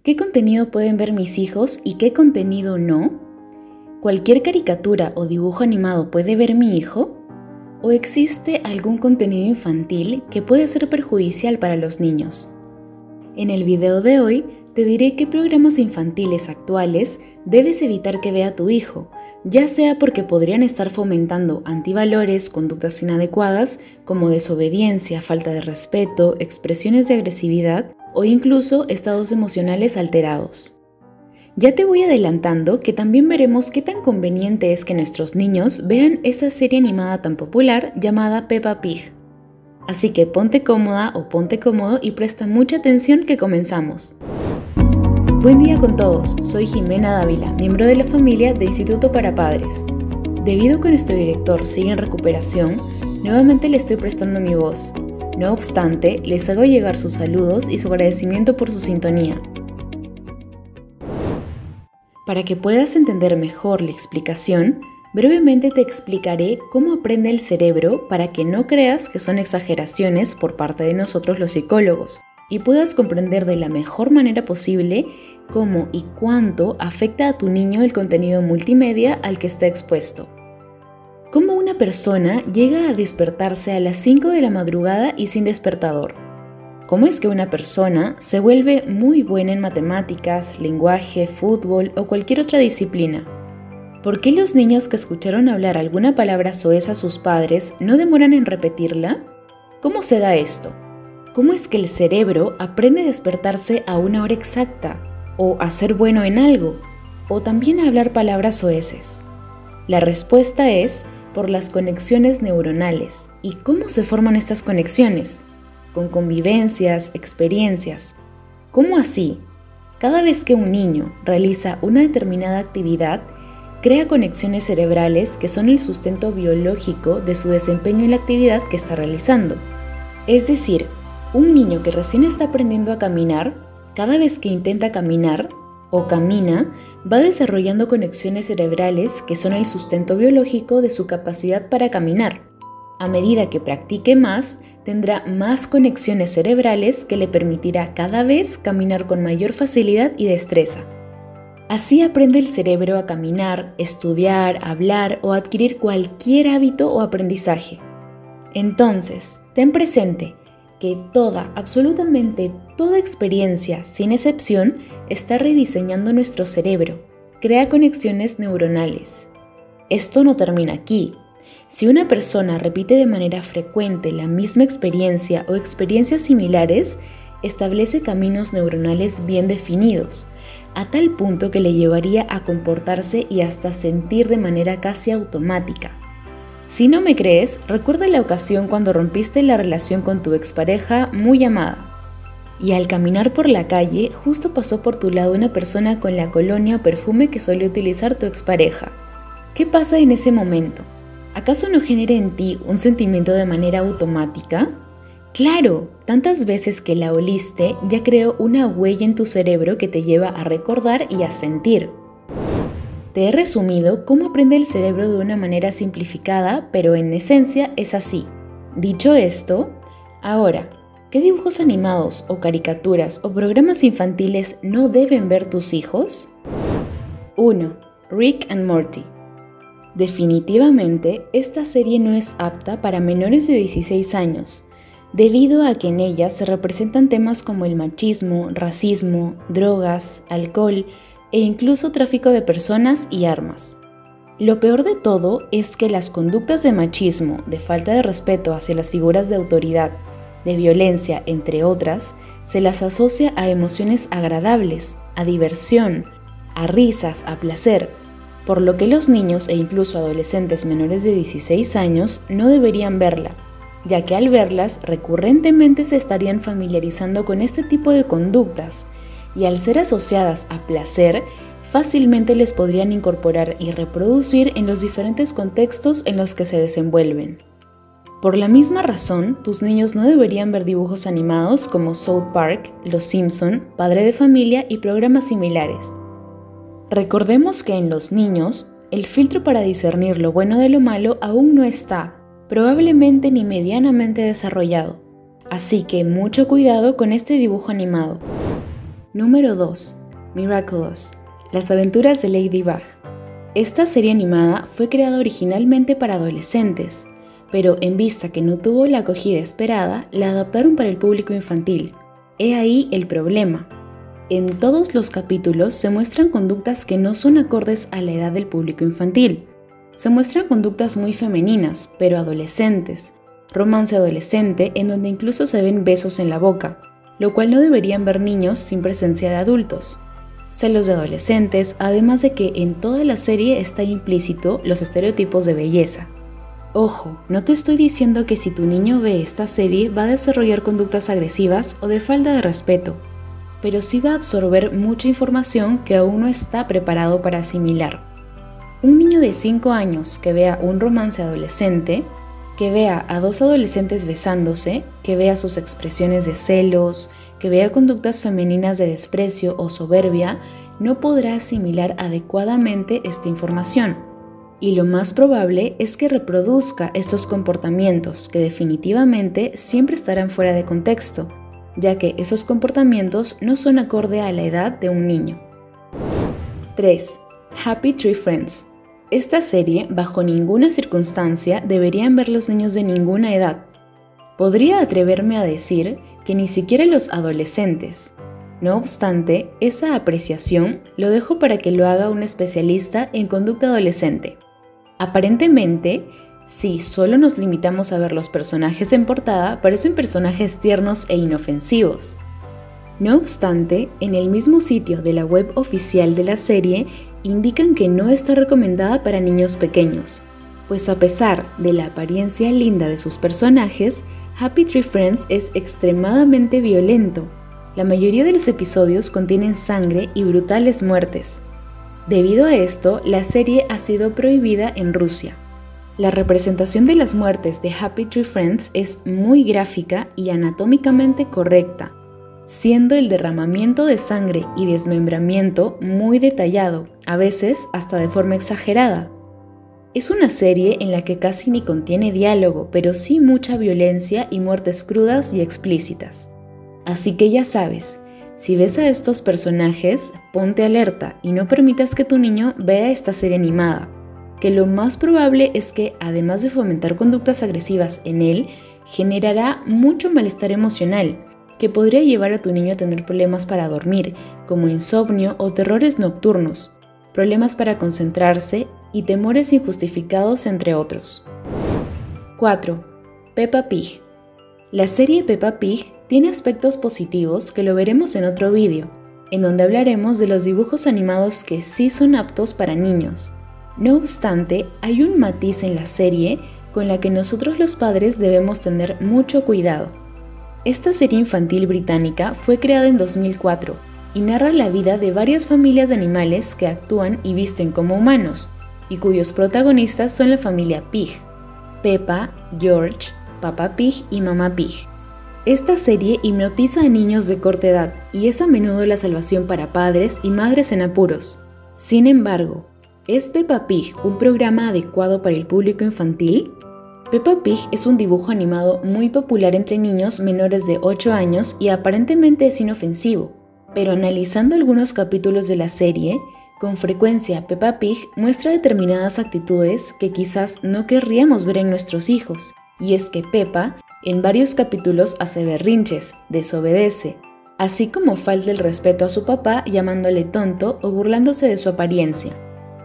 ¿Qué contenido pueden ver mis hijos y qué contenido no? ¿Cualquier caricatura o dibujo animado puede ver mi hijo? ¿O existe algún contenido infantil que puede ser perjudicial para los niños? En el video de hoy te diré qué programas infantiles actuales debes evitar que vea tu hijo, ya sea porque podrían estar fomentando antivalores, conductas inadecuadas como desobediencia, falta de respeto, expresiones de agresividad o incluso estados emocionales alterados. Ya te voy adelantando que también veremos qué tan conveniente es que nuestros niños vean esa serie animada tan popular llamada Peppa Pig. Así que ponte cómoda o ponte cómodo y presta mucha atención que comenzamos. Buen día con todos, soy Jimena Dávila, miembro de la familia de Instituto para Padres. Debido a que nuestro director sigue en recuperación, nuevamente le estoy prestando mi voz. No obstante, les hago llegar sus saludos y su agradecimiento por su sintonía. Para que puedas entender mejor la explicación, brevemente te explicaré cómo aprende el cerebro para que no creas que son exageraciones por parte de nosotros los psicólogos y puedas comprender de la mejor manera posible cómo y cuánto afecta a tu niño el contenido multimedia al que está expuesto. ¿Cómo una persona llega a despertarse a las 5 de la madrugada y sin despertador? ¿Cómo es que una persona se vuelve muy buena en matemáticas, lenguaje, fútbol o cualquier otra disciplina? ¿Por qué los niños que escucharon hablar alguna palabra soez a sus padres no demoran en repetirla? ¿Cómo se da esto? ¿Cómo es que el cerebro aprende a despertarse a una hora exacta? ¿O a ser bueno en algo? ¿O también a hablar palabras soeces? La respuesta es por las conexiones neuronales. ¿Y cómo se forman estas conexiones? Con convivencias, experiencias. ¿Cómo así? Cada vez que un niño realiza una determinada actividad, crea conexiones cerebrales que son el sustento biológico de su desempeño en la actividad que está realizando. Es decir, un niño que recién está aprendiendo a caminar, cada vez que intenta caminar o camina, va desarrollando conexiones cerebrales que son el sustento biológico de su capacidad para caminar. A medida que practique más, tendrá más conexiones cerebrales que le permitirá cada vez caminar con mayor facilidad y destreza. Así aprende el cerebro a caminar, estudiar, hablar o adquirir cualquier hábito o aprendizaje. Entonces, ten presente que absolutamente toda experiencia, sin excepción, está rediseñando nuestro cerebro, crea conexiones neuronales. Esto no termina aquí. Si una persona repite de manera frecuente la misma experiencia o experiencias similares, establece caminos neuronales bien definidos, a tal punto que le llevaría a comportarse y hasta sentir de manera casi automática. Si no me crees, recuerda la ocasión cuando rompiste la relación con tu expareja muy amada. Y al caminar por la calle, justo pasó por tu lado una persona con la colonia o perfume que solía utilizar tu expareja. ¿Qué pasa en ese momento? ¿Acaso no genera en ti un sentimiento de manera automática? ¡Claro! Tantas veces que la oliste ya creó una huella en tu cerebro que te lleva a recordar y a sentir. Te he resumido cómo aprende el cerebro de una manera simplificada, pero en esencia es así. Dicho esto, ahora, ¿qué dibujos animados o caricaturas o programas infantiles no deben ver tus hijos? 1. Rick and Morty. Definitivamente, esta serie no es apta para menores de 16 años, debido a que en ella se representan temas como el machismo, racismo, drogas, alcohol e incluso tráfico de personas y armas. Lo peor de todo es que las conductas de machismo, de falta de respeto hacia las figuras de autoridad, de violencia, entre otras, se las asocia a emociones agradables, a diversión, a risas, a placer, por lo que los niños e incluso adolescentes menores de 16 años no deberían verla, ya que al verlas recurrentemente se estarían familiarizando con este tipo de conductas y al ser asociadas a placer, fácilmente les podrían incorporar y reproducir en los diferentes contextos en los que se desenvuelven. Por la misma razón, tus niños no deberían ver dibujos animados como South Park, Los Simpson, Padre de Familia y programas similares. Recordemos que en los niños, el filtro para discernir lo bueno de lo malo aún no está, probablemente ni medianamente desarrollado. Así que mucho cuidado con este dibujo animado. Número 2. Miraculous. Las aventuras de Ladybug. Esta serie animada fue creada originalmente para adolescentes, pero en vista que no tuvo la acogida esperada, la adaptaron para el público infantil. He ahí el problema. En todos los capítulos se muestran conductas que no son acordes a la edad del público infantil. Se muestran conductas muy femeninas, pero adolescentes. Romance adolescente en donde incluso se ven besos en la boca, lo cual no deberían ver niños sin presencia de adultos. Celos de adolescentes, además de que en toda la serie está implícito los estereotipos de belleza. Ojo, no te estoy diciendo que si tu niño ve esta serie va a desarrollar conductas agresivas o de falta de respeto, pero sí va a absorber mucha información que aún no está preparado para asimilar. Un niño de 5 años que vea un romance adolescente, que vea a dos adolescentes besándose, que vea sus expresiones de celos, que vea conductas femeninas de desprecio o soberbia, no podrá asimilar adecuadamente esta información. Y lo más probable es que reproduzca estos comportamientos que definitivamente siempre estarán fuera de contexto, ya que esos comportamientos no son acorde a la edad de un niño. 3. Happy Tree Friends. Esta serie, bajo ninguna circunstancia, deberían ver los niños de ninguna edad. Podría atreverme a decir que ni siquiera los adolescentes. No obstante, esa apreciación lo dejo para que lo haga un especialista en conducta adolescente. Aparentemente, si solo nos limitamos a ver los personajes en portada, parecen personajes tiernos e inofensivos. No obstante, en el mismo sitio de la web oficial de la serie indican que no está recomendada para niños pequeños, pues a pesar de la apariencia linda de sus personajes, Happy Tree Friends es extremadamente violento. La mayoría de los episodios contienen sangre y brutales muertes. Debido a esto, la serie ha sido prohibida en Rusia. La representación de las muertes de Happy Tree Friends es muy gráfica y anatómicamente correcta, siendo el derramamiento de sangre y desmembramiento muy detallado, a veces hasta de forma exagerada. Es una serie en la que casi ni contiene diálogo, pero sí mucha violencia y muertes crudas y explícitas. Así que ya sabes, si ves a estos personajes, ponte alerta y no permitas que tu niño vea esta serie animada, que lo más probable es que, además de fomentar conductas agresivas en él, generará mucho malestar emocional, que podría llevar a tu niño a tener problemas para dormir, como insomnio o terrores nocturnos, problemas para concentrarse y temores injustificados, entre otros. 4. Peppa Pig. La serie Peppa Pig tiene aspectos positivos que lo veremos en otro vídeo, en donde hablaremos de los dibujos animados que sí son aptos para niños. No obstante, hay un matiz en la serie con la que nosotros los padres debemos tener mucho cuidado. Esta serie infantil británica fue creada en 2004 y narra la vida de varias familias de animales que actúan y visten como humanos, y cuyos protagonistas son la familia Pig: Peppa, George, Papá Pig y Mamá Pig. Esta serie hipnotiza a niños de corta edad y es a menudo la salvación para padres y madres en apuros. Sin embargo, ¿es Peppa Pig un programa adecuado para el público infantil? Peppa Pig es un dibujo animado muy popular entre niños menores de 8 años y aparentemente es inofensivo, pero analizando algunos capítulos de la serie, con frecuencia Peppa Pig muestra determinadas actitudes que quizás no querríamos ver en nuestros hijos, y es que Peppa en varios capítulos hace berrinches, desobedece, así como falta el respeto a su papá llamándole tonto o burlándose de su apariencia.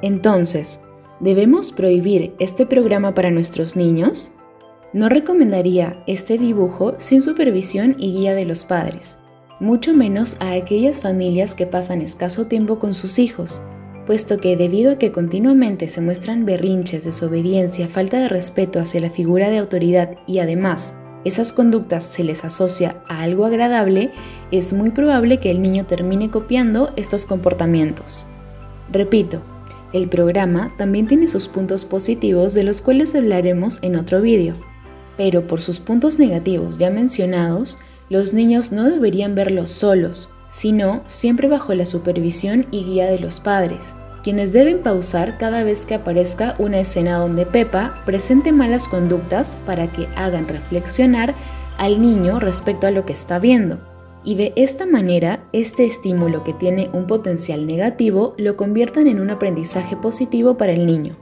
Entonces, ¿debemos prohibir este programa para nuestros niños? No recomendaría este dibujo sin supervisión y guía de los padres, mucho menos a aquellas familias que pasan escaso tiempo con sus hijos, puesto que debido a que continuamente se muestran berrinches, desobediencia, falta de respeto hacia la figura de autoridad y además esas conductas se les asocia a algo agradable, es muy probable que el niño termine copiando estos comportamientos. Repito, el programa también tiene sus puntos positivos de los cuales hablaremos en otro vídeo, pero por sus puntos negativos ya mencionados, los niños no deberían verlos solos, sino siempre bajo la supervisión y guía de los padres, quienes deben pausar cada vez que aparezca una escena donde Peppa presente malas conductas para que hagan reflexionar al niño respecto a lo que está viendo. y de esta manera este estímulo que tiene un potencial negativo lo conviertan en un aprendizaje positivo para el niño.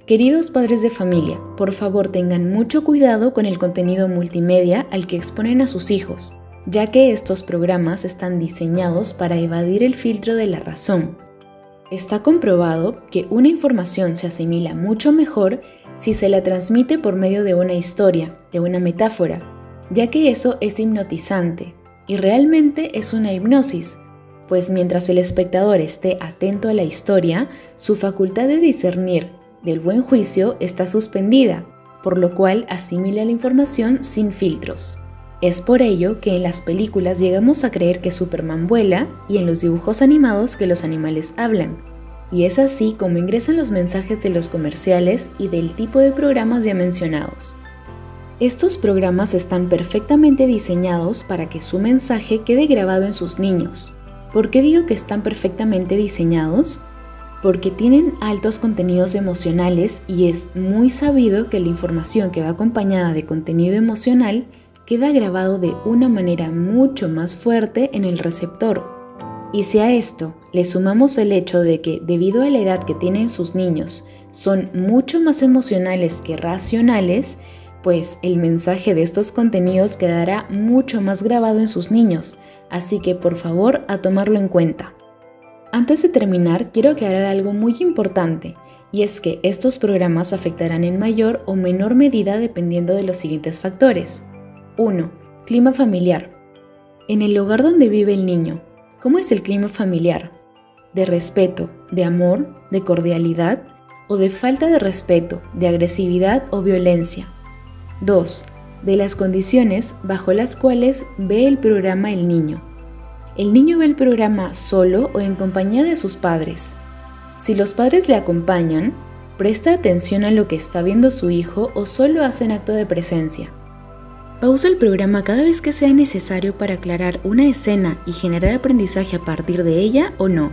Queridos padres de familia, por favor tengan mucho cuidado con el contenido multimedia al que exponen a sus hijos, ya que estos programas están diseñados para evadir el filtro de la razón. Está comprobado que una información se asimila mucho mejor si se la transmite por medio de una historia, de una metáfora, ya que eso es hipnotizante y realmente es una hipnosis, pues mientras el espectador esté atento a la historia, su facultad de discernir del buen juicio está suspendida, por lo cual asimila la información sin filtros. Es por ello que en las películas llegamos a creer que Superman vuela y en los dibujos animados que los animales hablan. Y es así como ingresan los mensajes de los comerciales y del tipo de programas ya mencionados. Estos programas están perfectamente diseñados para que su mensaje quede grabado en sus niños. ¿Por qué digo que están perfectamente diseñados? Porque tienen altos contenidos emocionales y es muy sabido que la información que va acompañada de contenido emocional queda grabado de una manera mucho más fuerte en el receptor. Y si a esto le sumamos el hecho de que, debido a la edad que tienen sus niños, son mucho más emocionales que racionales, pues el mensaje de estos contenidos quedará mucho más grabado en sus niños, así que por favor a tomarlo en cuenta. Antes de terminar, quiero aclarar algo muy importante, y es que estos programas afectarán en mayor o menor medida dependiendo de los siguientes factores. 1. Clima familiar. En el hogar donde vive el niño, ¿cómo es el clima familiar? ¿De respeto, de amor, de cordialidad o de falta de respeto, de agresividad o violencia? 2. De las condiciones bajo las cuales ve el programa el niño. ¿El niño ve el programa solo o en compañía de sus padres? Si los padres le acompañan, ¿presta atención a lo que está viendo su hijo o solo hacen acto de presencia? Pausa el programa cada vez que sea necesario para aclarar una escena y generar aprendizaje a partir de ella o no.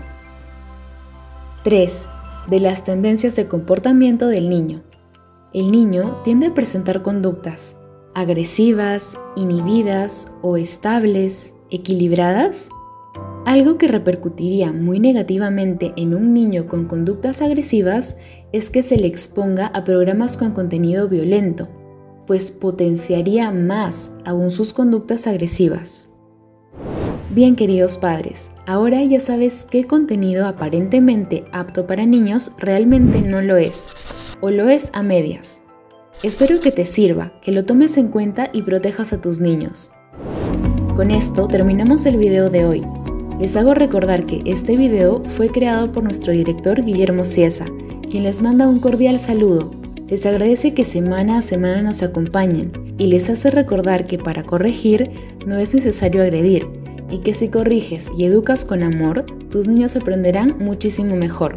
3. De las tendencias de comportamiento del niño. El niño tiende a presentar conductas agresivas, inhibidas o estables, equilibradas. Algo que repercutiría muy negativamente en un niño con conductas agresivas es que se le exponga a programas con contenido violento, pues potenciaría más aún sus conductas agresivas. Bien, queridos padres, ahora ya sabes qué contenido aparentemente apto para niños realmente no lo es, o lo es a medias. Espero que te sirva, que lo tomes en cuenta y protejas a tus niños. Con esto terminamos el video de hoy. Les hago recordar que este video fue creado por nuestro director Guillermo Ciesa, quien les manda un cordial saludo. Les agradece que semana a semana nos acompañen y les hace recordar que para corregir no es necesario agredir y que si corriges y educas con amor, tus niños aprenderán muchísimo mejor.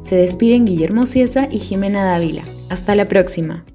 Se despiden Guillermo Ciesa y Jimena Dávila. Hasta la próxima.